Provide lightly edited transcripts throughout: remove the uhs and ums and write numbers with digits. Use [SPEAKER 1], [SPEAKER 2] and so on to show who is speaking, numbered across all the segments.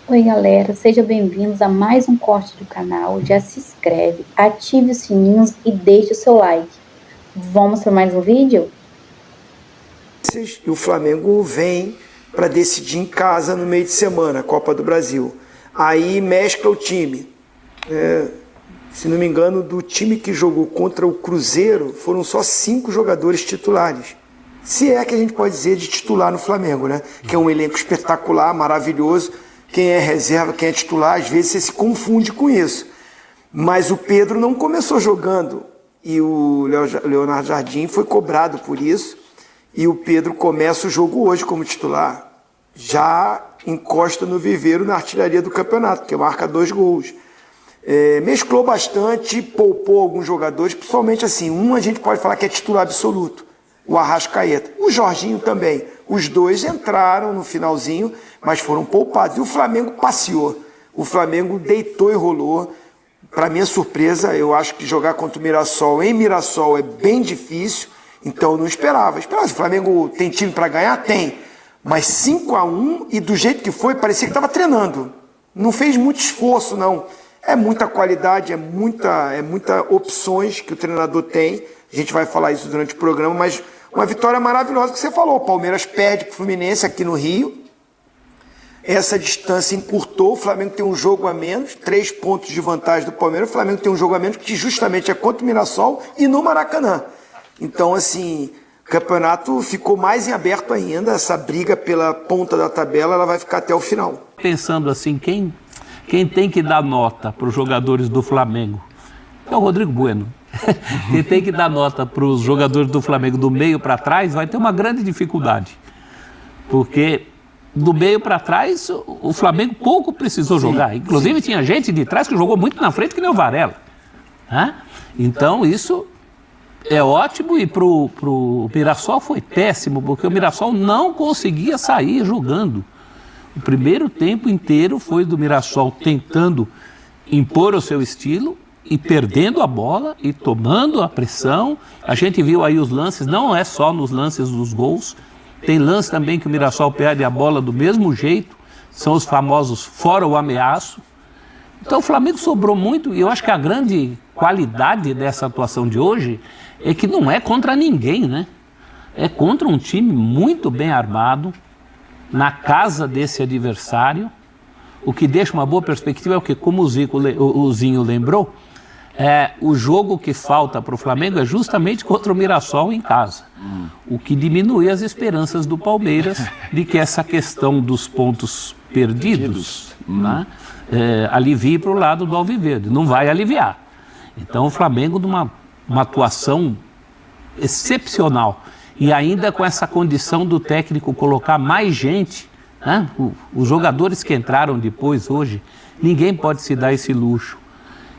[SPEAKER 1] Oi, galera, sejam bem-vindos a mais um corte do canal. Já se inscreve, ative os sininhos e deixe o seu like. Vamos para mais um vídeo?
[SPEAKER 2] E o Flamengo vem para decidir em casa no meio de semana, a Copa do Brasil. Aí mescla o time. Se não me engano, do time que jogou contra o Cruzeiro, foram só 5 jogadores titulares. Se é que a gente pode dizer de titular no Flamengo, né? Que é um elenco espetacular, maravilhoso. Quem é reserva, quem é titular, às vezes você se confunde com isso. Mas o Pedro não começou jogando e o Leonardo Jardim foi cobrado por isso. E o Pedro começa o jogo hoje como titular. Já encosta no viveiro na artilharia do campeonato, que marca 2 gols. Mesclou bastante, poupou alguns jogadores, principalmente assim, a gente pode falar que é titular absoluto, o Arrascaeta. O Jorginho também. Os dois entraram no finalzinho, mas foram poupados. E o Flamengo passeou. O Flamengo deitou e rolou. Para minha surpresa, eu acho que jogar contra o Mirassol em Mirassol é bem difícil. Então eu não esperava. O Flamengo tem time para ganhar? Tem. Mas 5-1 e do jeito que foi, parecia que estava treinando. Não fez muito esforço, não. É muita qualidade, é muita opções que o treinador tem. A gente vai falar isso durante o programa, mas uma vitória maravilhosa que você falou. O Palmeiras perde para o Fluminense aqui no Rio. Essa distância encurtou, o Flamengo tem um jogo a menos, 3 pontos de vantagem do Palmeiras. O Flamengo tem um jogo a menos que justamente é contra o Mirassol e no Maracanã. Então, assim, o campeonato ficou mais em aberto ainda. Essa briga pela ponta da tabela, ela vai ficar até o final.
[SPEAKER 3] Pensando assim, quem tem que dar nota para os jogadores do Flamengo? É o Rodrigo Bueno. Quem tem que dar nota para os jogadores do Flamengo do meio para trás vai ter uma grande dificuldade. Porque do meio para trás o Flamengo pouco precisou jogar. Inclusive tinha gente de trás que jogou muito na frente que nem o Varela. Então isso é ótimo e pro Mirassol foi péssimo, porque o Mirassol não conseguia sair jogando. O primeiro tempo inteiro foi do Mirassol tentando impor o seu estilo e perdendo a bola e tomando a pressão. A gente viu aí os lances, não é só nos lances dos gols, tem lance também que o Mirassol perde a bola do mesmo jeito, são os famosos fora o ameaço. Então o Flamengo sobrou muito e eu acho que a grande qualidade dessa atuação de hoje é que não é contra ninguém, né? É contra um time muito bem armado, na casa desse adversário. O que deixa uma boa perspectiva é o que, como o Zinho lembrou, o jogo que falta para o Flamengo é justamente contra o Mirassol em casa. O que diminui as esperanças do Palmeiras de que essa questão dos pontos perdidos né, alivie para o lado do Alviverde. Não vai aliviar. Então o Flamengo numa atuação excepcional e ainda com essa condição do técnico colocar mais gente, né? Os jogadores que entraram depois hoje, ninguém pode se dar esse luxo.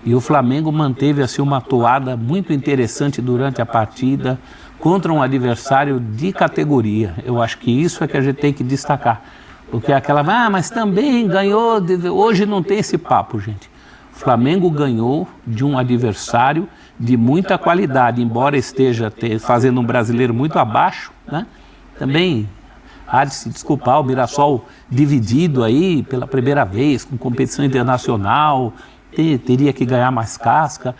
[SPEAKER 3] E o Flamengo manteve assim uma toada muito interessante durante a partida contra um adversário de categoria. Eu acho que isso é que a gente tem que destacar. Porque aquela, mas também ganhou, hoje não tem esse papo, gente. O Flamengo ganhou de um adversário de muita qualidade, embora esteja fazendo um brasileiro muito abaixo, né? Também há de se desculpar o Mirassol dividido aí pela primeira vez, com competição internacional, teria que ganhar mais casca,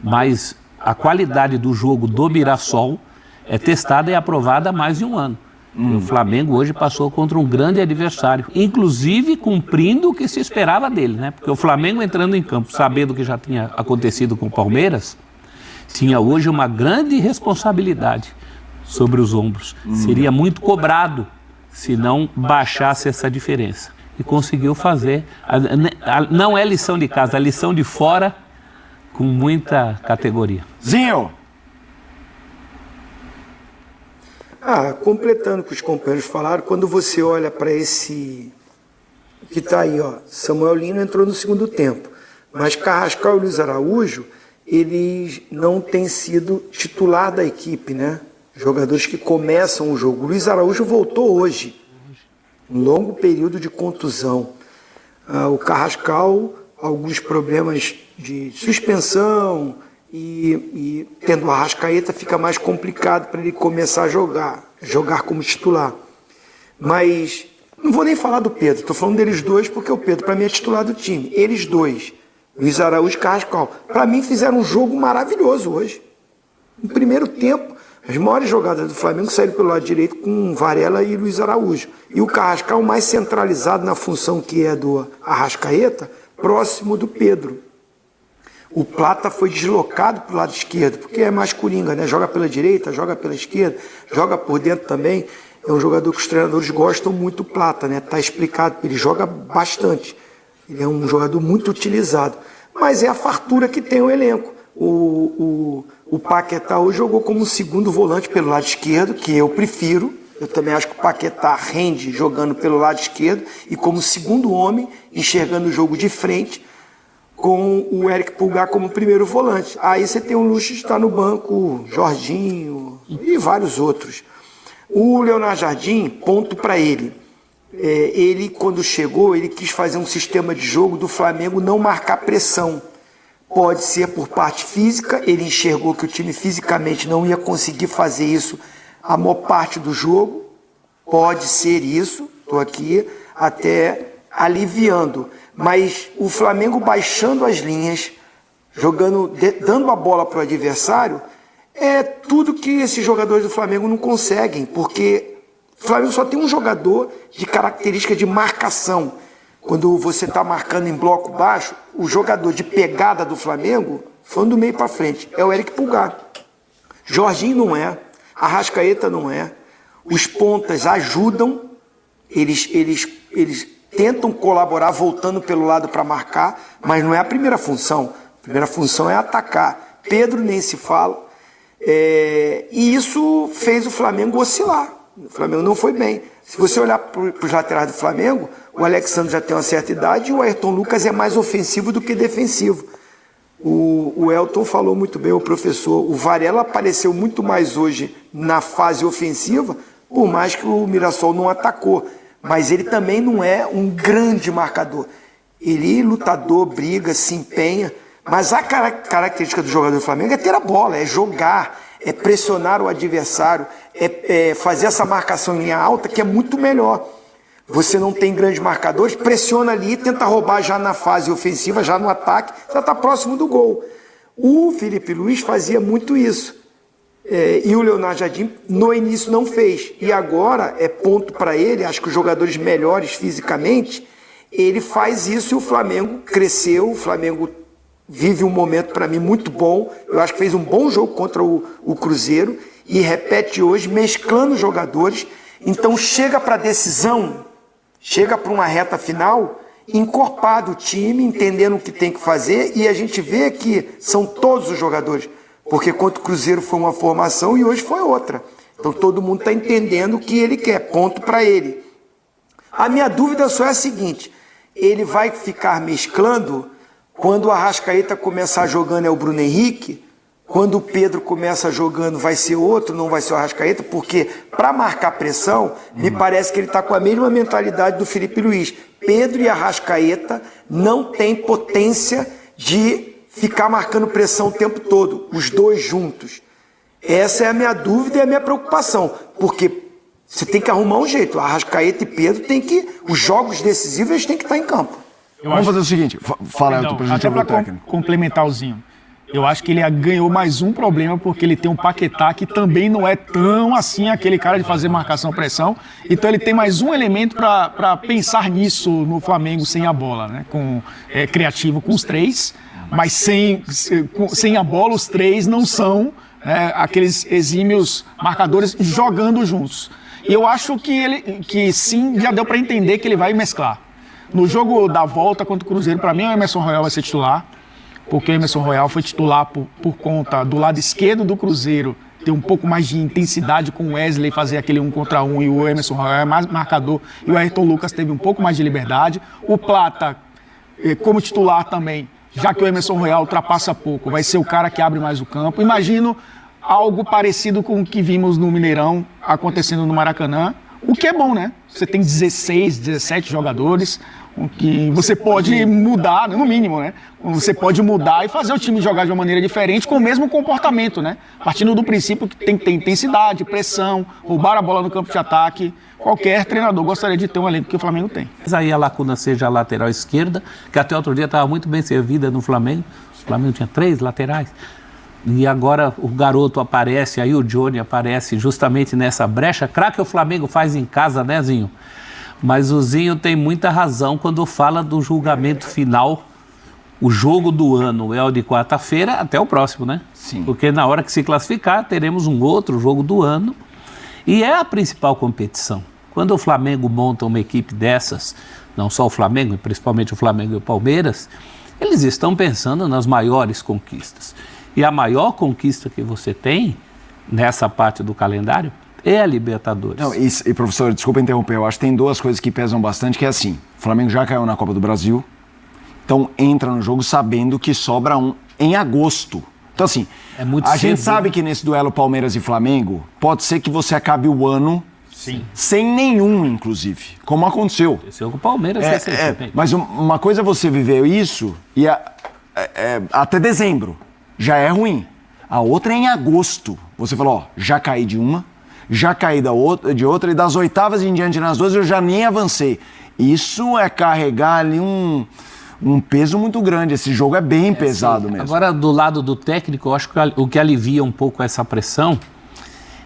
[SPEAKER 3] mas a qualidade do jogo do Mirassol é testada e aprovada há mais de um ano. O Flamengo hoje passou contra um grande adversário, inclusive cumprindo o que se esperava dele, né? Porque o Flamengo entrando em campo, sabendo o que já tinha acontecido com o Palmeiras, tinha hoje uma grande responsabilidade sobre os ombros. Seria muito cobrado se não baixasse essa diferença. E conseguiu fazer, não é lição de casa, é lição de fora, com muita categoria.
[SPEAKER 4] Zinho!
[SPEAKER 2] Completando o que os companheiros falaram, quando você olha para esse que está aí, Samuel Lino entrou no segundo tempo, mas Carrascal e Luiz Araújo, eles não têm sido titular da equipe, né? Jogadores que começam o jogo. O Luiz Araújo voltou hoje, um longo período de contusão. O Carrascal, alguns problemas de suspensão, e tendo o Arrascaeta fica mais complicado para ele começar a jogar como titular. Mas Não vou nem falar do Pedro, estou falando deles dois porque o Pedro, para mim, é titular do time. Eles dois, Luiz Araújo e Carrascal, para mim, fizeram um jogo maravilhoso hoje. No primeiro tempo, as maiores jogadas do Flamengo saíram pelo lado direito com Varela e Luiz Araújo. E o Carrascal mais centralizado na função que é do Arrascaeta, próximo do Pedro. O Plata foi deslocado para o lado esquerdo, porque é mais coringa, né? Joga pela direita, joga pela esquerda, joga por dentro também. É um jogador que os treinadores gostam muito, o Plata, né? Está explicado, ele joga bastante. Ele é um jogador muito utilizado. Mas é a fartura que tem o elenco. O Paquetá hoje jogou como segundo volante pelo lado esquerdo, que eu prefiro. Eu também acho que o Paquetá rende jogando pelo lado esquerdo e como segundo homem, enxergando o jogo de frente, com o Eric Pulgar como primeiro volante. Aí você tem o luxo de estar no banco, Jorginho e vários outros. O Leonardo Jardim, ponto para ele. Ele, quando chegou, ele quis fazer um sistema de jogo do Flamengo não marcar pressão. Pode ser por parte física, ele enxergou que o time fisicamente não ia conseguir fazer isso a maior parte do jogo. Pode ser isso, estou aqui até aliviando. Mas o Flamengo baixando as linhas, jogando, dando a bola para o adversário, é tudo que esses jogadores do Flamengo não conseguem, porque o Flamengo só tem um jogador de característica de marcação. Quando você está marcando em bloco baixo, o jogador de pegada do Flamengo, falando do meio para frente, é o Eric Pulgar. Jorginho não é, Arrascaeta não é. Os pontas ajudam, eles tentam colaborar voltando pelo lado para marcar, mas não é a primeira função. A primeira função é atacar. Pedro nem se fala. E isso fez o Flamengo oscilar. O Flamengo não foi bem. Se você olhar para os laterais do Flamengo, o Alexandre já tem uma certa idade e o Ayrton Lucas é mais ofensivo do que defensivo. O Elton falou muito bem, o professor. O Varela apareceu muito mais hoje na fase ofensiva, por mais que o Mirassol não atacou. Mas ele também não é um grande marcador. Ele, lutador, briga, se empenha. Mas a característica do jogador do Flamengo é ter a bola, é jogar, é pressionar o adversário, é fazer essa marcação em linha alta, que é muito melhor. Você não tem grandes marcadores, pressiona ali, tenta roubar já na fase ofensiva, já no ataque, já está próximo do gol. O Felipe Luiz fazia muito isso. E o Leonardo Jardim no início não fez. E agora é ponto para ele, acho que os jogadores melhores fisicamente, ele faz isso e o Flamengo cresceu, o Flamengo vive um momento para mim muito bom. Eu acho que fez um bom jogo contra o Cruzeiro e repete hoje, mesclando os jogadores. Então chega para a decisão, chega para uma reta final, encorpado o time, entendendo o que tem que fazer, e a gente vê que são todos os jogadores, porque contra o Cruzeiro foi uma formação e hoje foi outra. Então todo mundo está entendendo o que ele quer, ponto para ele. A minha dúvida só é a seguinte, ele vai ficar mesclando quando o Arrascaeta começar jogando é o Bruno Henrique, quando o Pedro começa jogando vai ser outro, não vai ser o Arrascaeta, porque para marcar pressão, me parece que ele está com a mesma mentalidade do Felipe Luiz. Pedro e Arrascaeta não têm potência de ficar marcando pressão o tempo todo, os dois juntos. Essa é a minha dúvida e a minha preocupação, porque você tem que arrumar um jeito. Arrascaeta e Pedro tem que, os jogos decisivos, eles têm que estar em campo.
[SPEAKER 4] Vamos fazer o seguinte, fala Elton, pra gente abrir o técnico.
[SPEAKER 5] Complementarzinho. Eu acho que ele ganhou mais um problema porque ele tem um Paquetá que também não é tão assim aquele cara de fazer marcação-pressão. Então ele tem mais um elemento para pensar nisso no Flamengo sem a bola, né? Criativo com os três, mas sem a bola os três não são aqueles exímios marcadores jogando juntos. E eu acho que sim, já deu para entender que ele vai mesclar. No jogo da volta contra o Cruzeiro, para mim o Emerson Royal vai ser titular. Porque o Emerson Royal foi titular por conta do lado esquerdo do Cruzeiro ter um pouco mais de intensidade com o Wesley, fazer aquele 1 contra 1, e o Emerson Royal é mais marcador, e o Ayrton Lucas teve um pouco mais de liberdade. O Plata, como titular também, já que o Emerson Royal ultrapassa pouco, vai ser o cara que abre mais o campo. Imagino algo parecido com o que vimos no Mineirão acontecendo no Maracanã, O que é bom, né? Você tem 16, 17 jogadores, o que você pode mudar, no mínimo, né? Você pode mudar e fazer o time jogar de uma maneira diferente com o mesmo comportamento, né? Partindo do princípio que tem que ter intensidade, pressão, roubar a bola no campo de ataque. Qualquer treinador gostaria de ter um elenco que o Flamengo tem.
[SPEAKER 3] Mas aí a lacuna seja a lateral esquerda, que até outro dia estava muito bem servida no Flamengo. O Flamengo tinha 3 laterais. E agora o garoto aparece, aí o Johnny aparece justamente nessa brecha. Claro que o Flamengo faz em casa, né, Zinho? Mas o Zinho tem muita razão quando fala do julgamento final. O jogo do ano é o de quarta-feira até o próximo, né?
[SPEAKER 4] Sim.
[SPEAKER 3] Porque na hora que se classificar, teremos um outro jogo do ano. E é a principal competição. Quando o Flamengo monta uma equipe dessas, não só o Flamengo, principalmente o Flamengo e o Palmeiras, eles estão pensando nas maiores conquistas. E a maior conquista que você tem nessa parte do calendário é a Libertadores.
[SPEAKER 4] Não, e professor, desculpa interromper, eu acho que tem 2 coisas que pesam bastante, que é assim, o Flamengo já caiu na Copa do Brasil, então entra no jogo sabendo que sobra um em agosto. Então assim, a gente sabe que nesse duelo Palmeiras e Flamengo, pode ser que você acabe o ano sem nenhum, inclusive, como aconteceu.
[SPEAKER 3] Aconteceu com o Palmeiras.
[SPEAKER 4] Mas uma coisa é você viver isso e até dezembro já é ruim. A outra é em agosto. Você falou, ó, já caí de uma, já caí de outra, e das oitavas em diante nas 2 eu já nem avancei. Isso é carregar ali um peso muito grande. Esse jogo é bem pesado mesmo.
[SPEAKER 3] Agora, do lado do técnico, eu acho que o que alivia um pouco essa pressão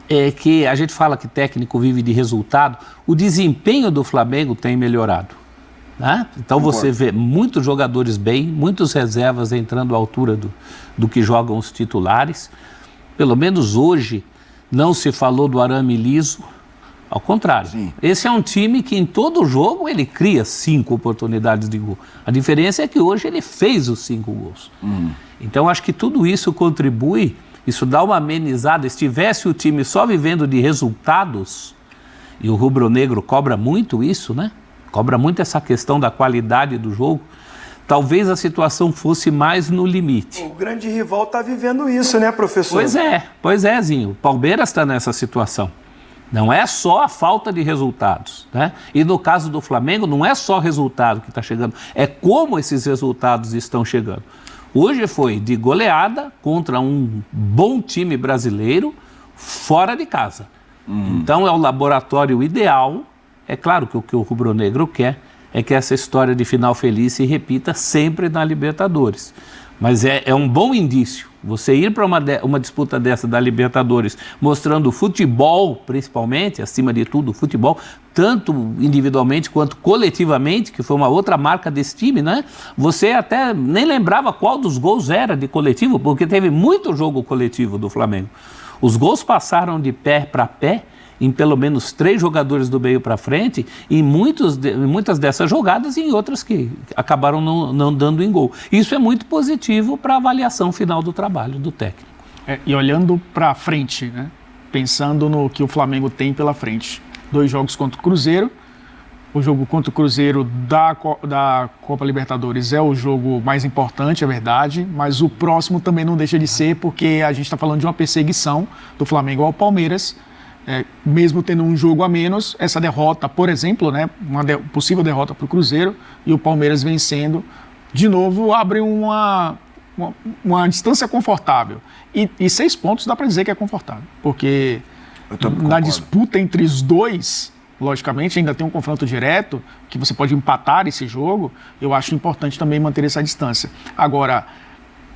[SPEAKER 3] é que a gente fala que técnico vive de resultado, o desempenho do Flamengo tem melhorado. Né? Então você vê muitos jogadores bem, muitos reservas entrando à altura do que jogam os titulares. Pelo menos hoje não se falou do arame liso, ao contrário. Sim. Esse é um time que em todo jogo ele cria 5 oportunidades de gol. A diferença é que hoje ele fez os 5 gols. Então acho que tudo isso contribui, isso dá uma amenizada. Se tivesse o time só vivendo de resultados, e o rubro-negro cobra muito isso, né? Cobra muito essa questão da qualidade do jogo, talvez a situação fosse mais no limite.
[SPEAKER 2] O grande rival está vivendo isso, né, professor?
[SPEAKER 3] Pois é, Zinho. O Palmeiras está nessa situação. Não é só a falta de resultados, né? E no caso do Flamengo, não é só resultado que está chegando, é como esses resultados estão chegando. Hoje foi de goleada contra um bom time brasileiro fora de casa. Então é o laboratório ideal. É claro que o que o rubro-negro quer é que essa história de final feliz se repita sempre na Libertadores. Mas é um bom indício. Você ir para uma disputa dessa da Libertadores, mostrando futebol, principalmente, acima de tudo, futebol, tanto individualmente quanto coletivamente, que foi uma outra marca desse time, né? Você até nem lembrava qual dos gols era de coletivo, porque teve muito jogo coletivo do Flamengo. Os gols passaram de pé para pé, em pelo menos 3 jogadores do meio para frente, e muitas dessas jogadas e em outras que acabaram não dando em gol. Isso é muito positivo para a avaliação final do trabalho do técnico.
[SPEAKER 5] E olhando para frente, né? Pensando no que o Flamengo tem pela frente. 2 jogos contra o Cruzeiro. O jogo contra o Cruzeiro da Copa Libertadores é o jogo mais importante, é verdade, mas o próximo também não deixa de ser, porque a gente está falando de uma perseguição do Flamengo ao Palmeiras. Mesmo tendo um jogo a menos, essa derrota, por exemplo, né, uma possível derrota para o Cruzeiro e o Palmeiras vencendo, de novo abre uma distância confortável. E 6 pontos dá para dizer que é confortável, porque na disputa entre os dois, logicamente ainda tem um confronto direto, que você pode empatar esse jogo. Eu acho importante também manter essa distância. Agora,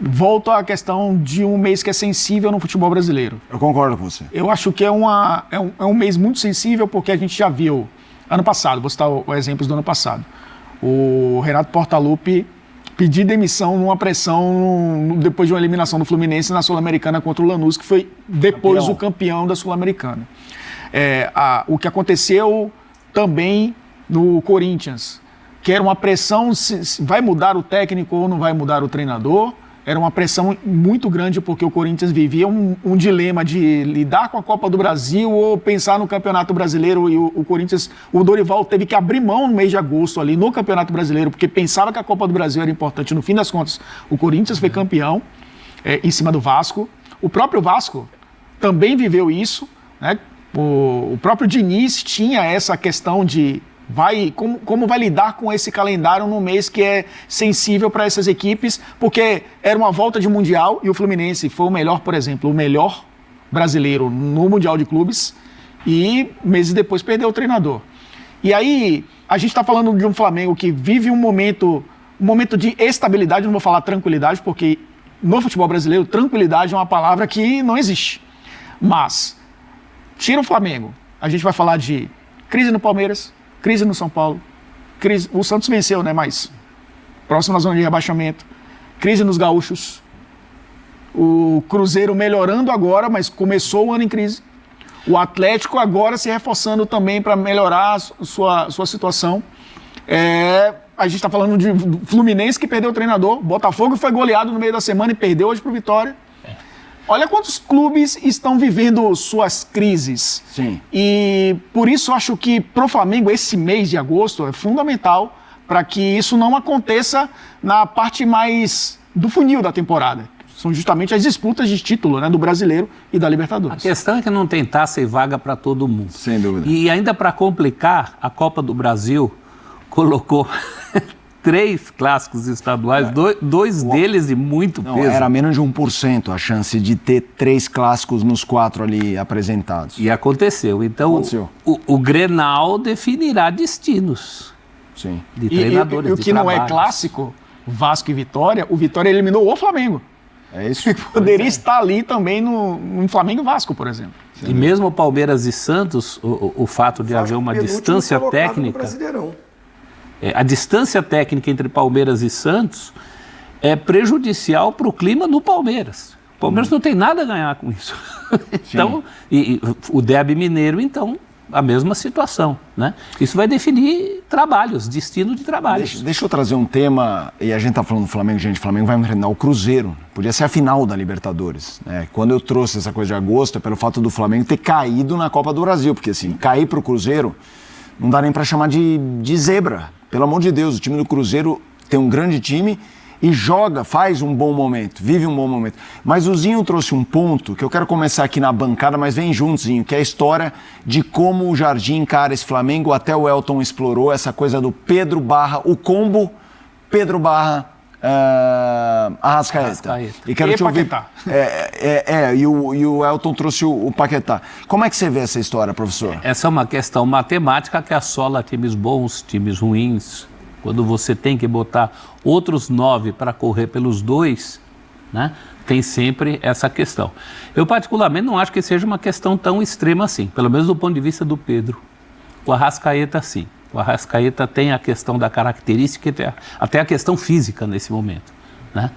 [SPEAKER 5] volto à questão de um mês que é sensível no futebol brasileiro.
[SPEAKER 4] Eu concordo com você.
[SPEAKER 5] Eu acho que é um mês muito sensível, porque a gente já viu, ano passado, vou citar exemplos do ano passado, o Renato Portaluppi pedir demissão numa pressão depois de uma eliminação do Fluminense na Sul-Americana contra o Lanús, que foi depois o campeão da Sul-Americana. O que aconteceu também no Corinthians, que era uma pressão, se vai mudar o técnico ou não vai mudar o treinador. Era uma pressão muito grande, porque o Corinthians vivia um dilema de lidar com a Copa do Brasil ou pensar no Campeonato Brasileiro. E o Corinthians, o Dorival teve que abrir mão no mês de agosto ali no Campeonato Brasileiro, porque pensava que a Copa do Brasil era importante. No fim das contas, o Corinthians foi campeão em cima do Vasco. O próprio Vasco também viveu isso, né? O próprio Diniz tinha essa questão de como vai lidar com esse calendário num mês que é sensível para essas equipes, porque era uma volta de Mundial e o Fluminense foi o melhor, por exemplo, o melhor brasileiro no Mundial de Clubes e meses depois perdeu o treinador. E aí a gente está falando de um Flamengo que vive um momento de estabilidade, não vou falar tranquilidade, porque no futebol brasileiro tranquilidade é uma palavra que não existe. Mas tira o Flamengo, a gente vai falar de crise no Palmeiras, crise no São Paulo, o Santos venceu, né, mas próximo na zona de rebaixamento, crise nos gaúchos, o Cruzeiro melhorando agora, mas começou o ano em crise, o Atlético agora se reforçando também para melhorar a sua situação, a gente está falando de Fluminense que perdeu o treinador, Botafogo foi goleado no meio da semana e perdeu hoje para o Vitória. Olha quantos clubes estão vivendo suas crises.
[SPEAKER 4] Sim.
[SPEAKER 5] E por isso eu acho que para o Flamengo esse mês de agosto é fundamental para que isso não aconteça na parte mais do funil da temporada. São justamente as disputas de título, né, do Brasileiro e da Libertadores.
[SPEAKER 3] A questão é que não tem taça e vaga para todo mundo.
[SPEAKER 4] Sem dúvida.
[SPEAKER 3] E ainda para complicar, a Copa do Brasil colocou 3 clássicos estaduais, dois deles de muito
[SPEAKER 4] Não,
[SPEAKER 3] peso.
[SPEAKER 4] era menos de 1% a chance de ter 3 clássicos nos 4 ali apresentados.
[SPEAKER 3] E aconteceu. Então,
[SPEAKER 4] Aconteceu.
[SPEAKER 3] O Grenal definirá destinos
[SPEAKER 4] Sim.
[SPEAKER 3] de treinadores,
[SPEAKER 5] E o
[SPEAKER 3] de
[SPEAKER 5] que não é
[SPEAKER 3] trabalhos.
[SPEAKER 5] clássico, Vasco e Vitória, o Vitória eliminou o Flamengo.
[SPEAKER 4] É isso?
[SPEAKER 5] Poderia estar ali também no Flamengo e Vasco, por exemplo.
[SPEAKER 3] E mesmo Palmeiras e Santos, o fato de haver uma
[SPEAKER 2] Penúltimo
[SPEAKER 3] distância
[SPEAKER 2] colocado no
[SPEAKER 3] técnica,
[SPEAKER 2] Brasileirão.
[SPEAKER 3] a distância técnica entre Palmeiras e Santos é prejudicial para o clima do Palmeiras. O Palmeiras não tem nada a ganhar com isso. Então, e o derby mineiro, então, a mesma situação, né? Isso vai definir trabalhos, destino de trabalhos.
[SPEAKER 4] Deixa eu trazer um tema, e a gente tá falando do Flamengo, gente, o Flamengo vai enfrentar o Cruzeiro. Podia ser a final da Libertadores, né? Quando eu trouxe essa coisa de agosto, é pelo fato do Flamengo ter caído na Copa do Brasil, porque assim, cair pro Cruzeiro não dá nem para chamar de zebra. Pelo amor de Deus, o time do Cruzeiro tem um grande time e faz um bom momento, vive um bom momento. Mas o Zinho trouxe um ponto que eu quero começar aqui na bancada, mas vem junto, Zinho, que é a história de como o Jardim encara esse Flamengo. Até o Elton explorou essa coisa do Pedro barra, o combo Pedro barra Arrascaeta. E quero te ouvir.
[SPEAKER 5] Paquetá.
[SPEAKER 4] E o Elton trouxe o Paquetá. Como é que você vê essa história, professor?
[SPEAKER 3] Essa é uma questão matemática que assola times bons, times ruins. Quando você tem que botar outros 9 para correr pelos 2, né, tem sempre essa questão. Eu, particularmente, não acho que seja uma questão tão extrema assim, pelo menos do ponto de vista do Pedro. O Arrascaeta, sim. O Arrascaeta tem a questão da característica, até a questão física nesse momento, né?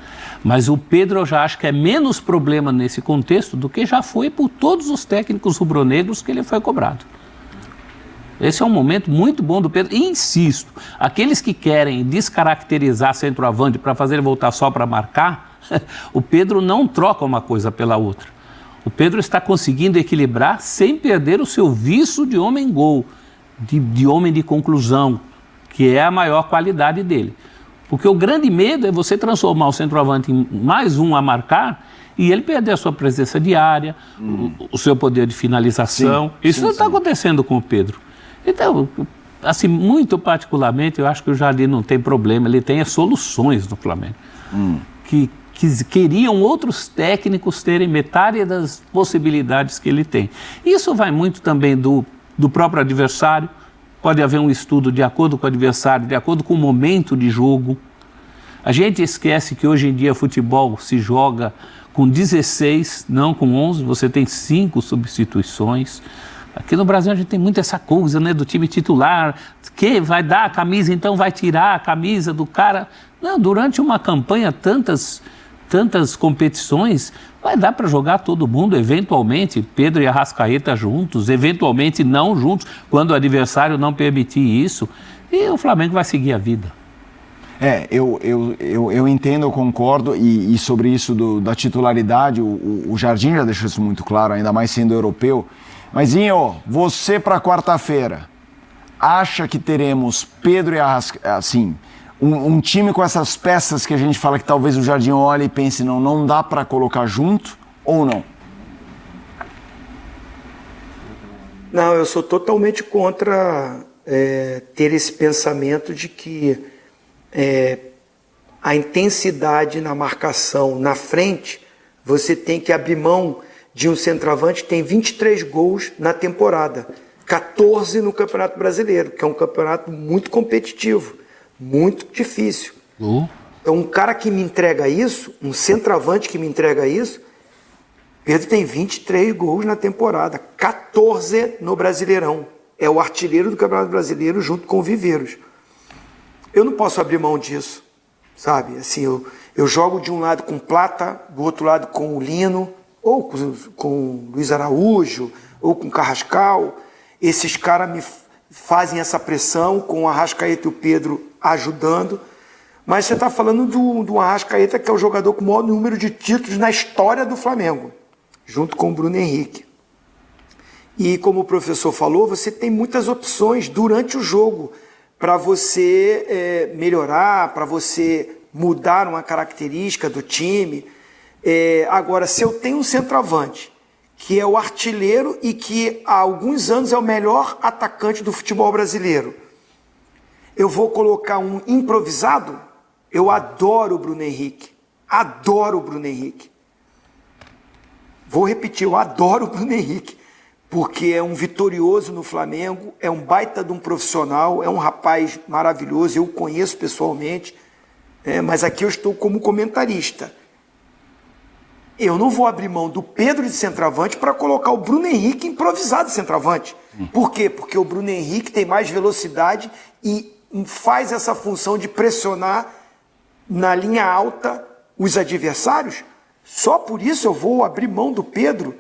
[SPEAKER 3] Mas o Pedro eu já acho que é menos problema nesse contexto do que já foi por todos os técnicos rubro-negros que ele foi cobrado. Esse é um momento muito bom do Pedro. E insisto, aqueles que querem descaracterizar centroavante para fazer ele voltar só para marcar, o Pedro não troca uma coisa pela outra. O Pedro está conseguindo equilibrar sem perder o seu vício de homem-gol, de homem de conclusão, que é a maior qualidade dele. Porque o grande medo é você transformar o centroavante em mais um a marcar e ele perder a sua presença diária, o seu poder de finalização. Isso não está acontecendo com o Pedro. Então, assim, muito particularmente, eu acho que o Jardim não tem problema, ele tem as soluções no Flamengo. Que queriam outros técnicos terem metade das possibilidades que ele tem. Isso vai muito também do próprio adversário. Pode haver um estudo de acordo com o adversário, de acordo com o momento de jogo. A gente esquece que hoje em dia futebol se joga com 16, não com 11, você tem 5 substituições. Aqui no Brasil a gente tem muito essa coisa, né, do time titular, que vai dar a camisa, então vai tirar a camisa do cara. Não, durante uma campanha, tantas competições, vai dar para jogar todo mundo, eventualmente, Pedro e Arrascaeta juntos, eventualmente não juntos, quando o adversário não permitir isso, e o Flamengo vai seguir a vida.
[SPEAKER 4] Eu entendo, eu concordo, e sobre isso da titularidade, o Jardim já deixou isso muito claro, ainda mais sendo europeu. Mas, Zinho, você para quarta-feira, acha que teremos Pedro e Arrascaeta, assim, um time com essas peças que a gente fala que talvez o Jardim olhe e pense, não dá para colocar junto, ou não?
[SPEAKER 2] Não, eu sou totalmente contra ter esse pensamento de que a intensidade na marcação na frente, você tem que abrir mão de um centroavante que tem 23 gols na temporada, 14 no Campeonato Brasileiro, que é um campeonato muito competitivo, muito difícil. Então, um cara que me entrega isso, um centroavante que me entrega isso, Pedro tem 23 gols na temporada, 14 no Brasileirão. É o artilheiro do Campeonato Brasileiro junto com o Viveiros. Eu não posso abrir mão disso, sabe? Assim, eu jogo de um lado com Plata, do outro lado com o Lino, ou com o Luiz Araújo, ou com o Carrascal. Esses caras me fazem essa pressão, com o Arrascaeta e o Pedro ajudando. Mas você está falando do Arrascaeta, que é o jogador com o maior número de títulos na história do Flamengo, junto com o Bruno Henrique. E como o professor falou, você tem muitas opções durante o jogo para você melhorar, para você mudar uma característica do time. Agora, se eu tenho um centroavante, que é o artilheiro e que há alguns anos é o melhor atacante do futebol brasileiro, eu vou colocar um improvisado? Eu adoro o Bruno Henrique. Adoro o Bruno Henrique. Vou repetir, eu adoro o Bruno Henrique. Porque é um vitorioso no Flamengo, é um baita de um profissional, é um rapaz maravilhoso, eu o conheço pessoalmente, mas aqui eu estou como comentarista. Eu não vou abrir mão do Pedro de centroavante para colocar o Bruno Henrique improvisado de centroavante. Por quê? Porque o Bruno Henrique tem mais velocidade e faz essa função de pressionar na linha alta os adversários. Só por isso eu vou abrir mão do Pedro.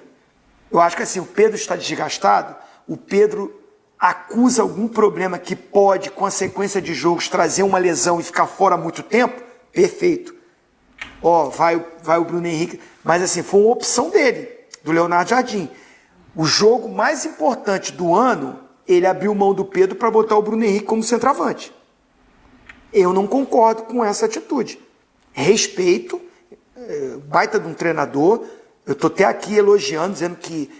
[SPEAKER 2] Eu acho que assim, o Pedro está desgastado, o Pedro acusa algum problema que pode, com a sequência de jogos, trazer uma lesão e ficar fora há muito tempo, perfeito. Vai o Bruno Henrique, mas assim, foi uma opção dele, do Leonardo Jardim. O jogo mais importante do ano, ele abriu mão do Pedro para botar o Bruno Henrique como centroavante. Eu não concordo com essa atitude. Respeito, baita de um treinador. Eu estou até aqui elogiando, dizendo que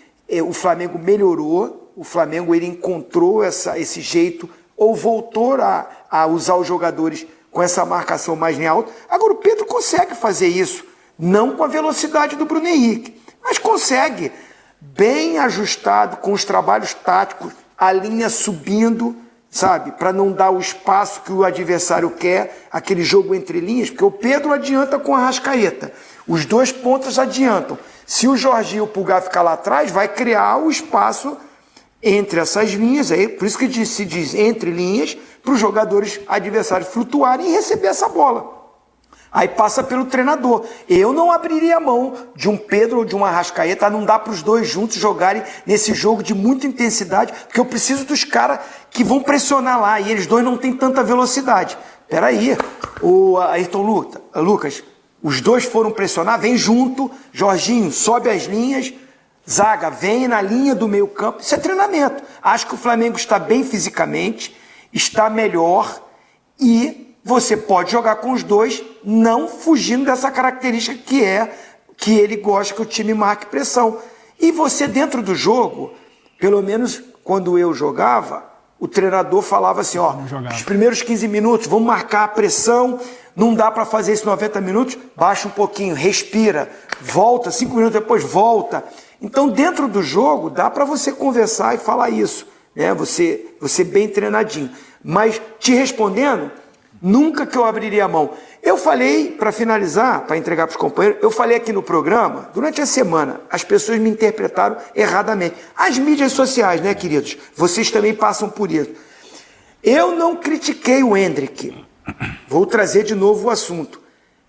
[SPEAKER 2] o Flamengo melhorou, o Flamengo ele encontrou esse jeito, ou voltou a usar os jogadores com essa marcação mais em alta. Agora o Pedro consegue fazer isso, não com a velocidade do Bruno Henrique, mas consegue, bem ajustado, com os trabalhos táticos, a linha subindo, sabe, para não dar o espaço que o adversário quer, aquele jogo entre linhas, porque o Pedro adianta com a Arrascaeta, os dois pontas adiantam. Se o Jorginho e o Pulgar ficar lá atrás, vai criar o espaço entre essas linhas, aí, por isso que se diz entre linhas, para os jogadores adversários flutuarem e receber essa bola. Aí passa pelo treinador. Eu não abriria a mão de um Pedro ou de um Arrascaeta, não dá para os dois juntos jogarem nesse jogo de muita intensidade, porque eu preciso dos caras que vão pressionar lá, e eles dois não têm tanta velocidade. Peraí, o Ayrton Lucas, os dois foram pressionar, vem junto, Jorginho sobe as linhas, zaga vem na linha do meio campo, isso é treinamento. Acho que o Flamengo está bem fisicamente, está melhor e você pode jogar com os dois, não fugindo dessa característica que ele gosta que o time marque pressão. E você dentro do jogo, pelo menos quando eu jogava, o treinador falava assim, os primeiros 15 minutos, vamos marcar a pressão, não dá para fazer isso 90 minutos, baixa um pouquinho, respira, volta, 5 minutos depois volta. Então dentro do jogo dá para você conversar e falar isso, né? Você bem treinadinho. Mas te respondendo, nunca que eu abriria a mão. Eu falei, para finalizar, para entregar para os companheiros, eu falei aqui no programa, durante a semana, as pessoas me interpretaram erradamente. As mídias sociais, né, queridos? Vocês também passam por isso. Eu não critiquei o Endrick. Vou trazer de novo o assunto.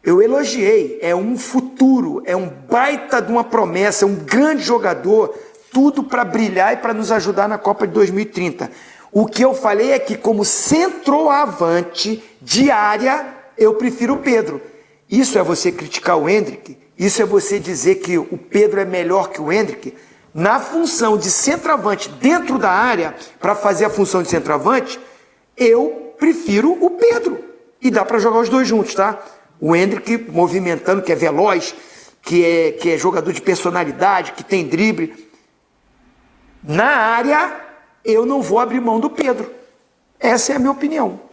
[SPEAKER 2] Eu elogiei, é um futuro, é um baita de uma promessa, é um grande jogador, tudo para brilhar e para nos ajudar na Copa de 2030. O que eu falei é que como centroavante de área, eu prefiro o Pedro. Isso é você criticar o Endrick? Isso é você dizer que o Pedro é melhor que o Endrick? Na função de centroavante dentro da área, para fazer a função de centroavante, eu prefiro o Pedro. E dá para jogar os dois juntos, tá? O Endrick movimentando, que é veloz, que é jogador de personalidade, que tem drible. na área, eu não vou abrir mão do Pedro. Essa é a minha opinião.